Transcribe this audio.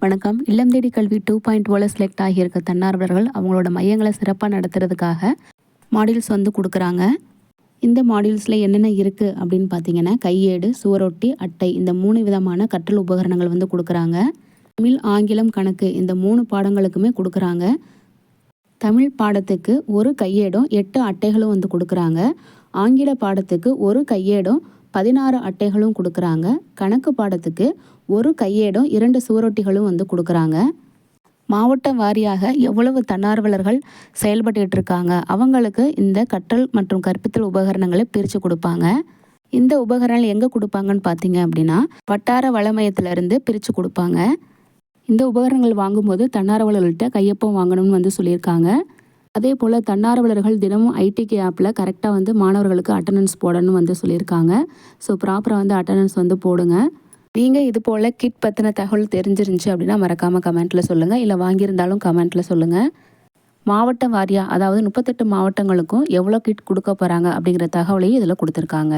வணக்கம். இல்லம் தேடி கல்வி 2.0 செலக்ட் ஆகியிருக்க தன்னார்வலர்கள் அவங்களோட மையங்களை சிறப்பாக நடத்துறதுக்காக மாடியூல்ஸ் வந்து கொடுக்குறாங்க. இந்த மாடியூல்ஸில் என்னென்ன இருக்குது அப்படின்னு பார்த்தீங்கன்னா, கையேடு, சுவரொட்டி, அட்டை இந்த 3 விதமான கற்றல் உபகரணங்கள் வந்து கொடுக்குறாங்க. தமிழ், ஆங்கிலம், கணக்கு இந்த 3 பாடங்களுக்குமே கொடுக்குறாங்க. தமிழ் பாடத்துக்கு ஒரு கையேடும் 8 அட்டைகளும் வந்து கொடுக்குறாங்க. ஆங்கில பாடத்துக்கு ஒரு கையேடும் 16 அட்டைகளும் கொடுக்குறாங்க. கணக்கு பாடத்துக்கு ஒரு கையேடும் 2 சுவரொட்டிகளும் வந்து கொடுக்குறாங்க. மாவட்ட வாரியாக எவ்வளவு தன்னார்வலர்கள் செயல்பட்டு இருக்காங்க அவங்களுக்கு இந்த கற்றல் மற்றும் கற்பித்தல் உபகரணங்களை பிரித்து கொடுப்பாங்க. இந்த உபகரணங்கள் எங்கே கொடுப்பாங்கன்னு பார்த்தீங்க அப்படின்னா, வட்டார வளமையத்திலிருந்து பிரித்து கொடுப்பாங்க. இந்த உபகரணங்கள் வாங்கும்போது தன்னார்வலர்கள்ட்ட கையொப்பம் வாங்கணும்னு வந்து சொல்லியிருக்காங்க. அதே போல் தன்னார்வலர்கள் தினமும் ஐடிகே ஆப்பில் கரெக்டாக வந்து மாணவர்களுக்கு அட்டண்டன்ஸ் போடணும்னு வந்து சொல்லியிருக்காங்க. ஸோ ப்ராப்பராக வந்து அட்டண்டன்ஸ் வந்து போடுங்க. நீங்கள் இது போல் கிட் பற்றின தகவல் தெரிஞ்சிருந்துச்சு அப்படின்னா மறக்காமல் கமெண்ட்டில் சொல்லுங்கள். இல்லை வாங்கியிருந்தாலும் கமெண்ட்டில் சொல்லுங்கள். மாவட்ட வாரியாக, அதாவது 38 மாவட்டங்களுக்கும் எவ்வளோ கிட் கொடுக்க போகிறாங்க அப்படிங்கிற தகவலையும் இதில் கொடுத்துருக்காங்க.